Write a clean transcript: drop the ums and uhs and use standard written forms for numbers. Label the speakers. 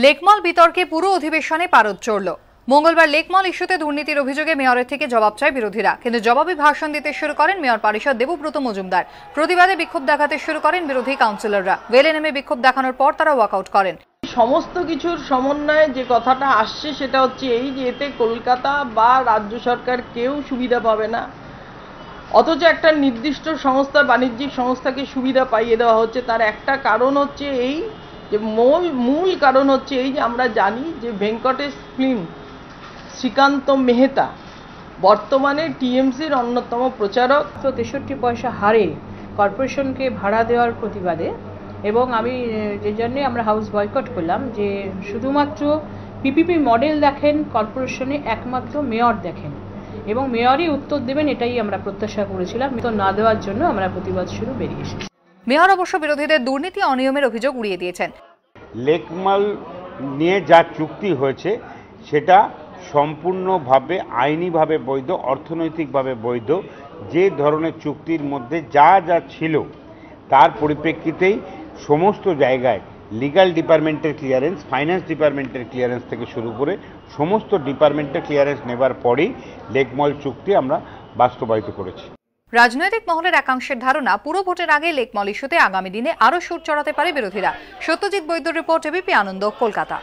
Speaker 1: লেকমল বিতর্কে পুরো অধিবেশনে পারদ চড়ল। মঙ্গলবার লেকমল ইস্যুতে দুর্নীতির অভিযোগে মেয়রের থেকে জবাব চায় বিরোধীরা, কিন্তু জবাবে ভাষণ দিতে শুরু করেন মেয়র পরিষদ দেবব্রত মজুমদার। প্রতিবাদে বিক্ষোভ দেখাতে শুরু করেন বিরোধী কাউন্সিলররা। ওয়েলে নেমে বিক্ষোভ দেখানোর পর তারা ওয়াকআউট করেন।
Speaker 2: সমস্ত কিছুর সমন্বয়ে যে কথাটা আসছে সেটা হচ্ছে এই যে এতে কলকাতা বা রাজ্য সরকার কেউ সুবিধা পাবে না, অথচ একটা নির্দিষ্ট সংস্থা, বাণিজ্যিক সংস্থাকে সুবিধা পাইয়ে দেওয়া হচ্ছে। তার একটা কারণ হচ্ছে এই যে মূল কারণ হচ্ছে এই যে আমরা জানি যে ভেঙ্কটেশ ফিল্ম শ্রীকান্ত মেহতা বর্তমানে টিএমসির অন্যতম প্রচারক।
Speaker 3: 63 পয়সা হারে কর্পোরেশনকে ভাড়া দেওয়ার প্রতিবাদে, এবং আমি যে জন্যে আমরা হাউস বয়কট করলাম যে শুধুমাত্র পিপিপি মডেল দেখেন কর্পোরেশনে একমাত্র মেয়র দেখেন এবং মেয়রই উত্তর দেবেন, এটাই আমরা প্রত্যাশা করেছিলাম। তো না দেওয়ার জন্য আমরা প্রতিবাদ শুরু বেরিয়ে এসেছি।
Speaker 1: মেয়র অবশ্য বিরোধীদের দুর্নীতি অনিয়মের অভিযোগ উড়িয়ে দিয়েছেন।
Speaker 4: লেকমল নিয়ে যা চুক্তি হয়েছে সেটা সম্পূর্ণভাবে আইনিভাবে বৈধ, অর্থনৈতিকভাবে বৈধ। যে ধরনের চুক্তির মধ্যে যা যা ছিল তার পরিপ্রেক্ষিতেই সমস্ত জায়গায় লিগ্যাল ডিপার্টমেন্টের ক্লিয়ারেন্স, ফাইন্যান্স ডিপার্টমেন্টের ক্লিয়ারেন্স থেকে শুরু করে সমস্ত ডিপার্টমেন্টের ক্লিয়ারেন্স নেবার পরেই লেকমল চুক্তি আমরা বাস্তবায়িত করেছি।
Speaker 1: রাজনৈতিক মহলের একাংশের ধারণা পুরো ভোটের আগে লেকমল ইস্যুতে আগামী দিনে আরও সুর চড়াতে পারে বিরোধীরা। সত্যজিৎ বৈদ্যর রিপোর্ট, এবিপি আনন্দ, কলকাতা।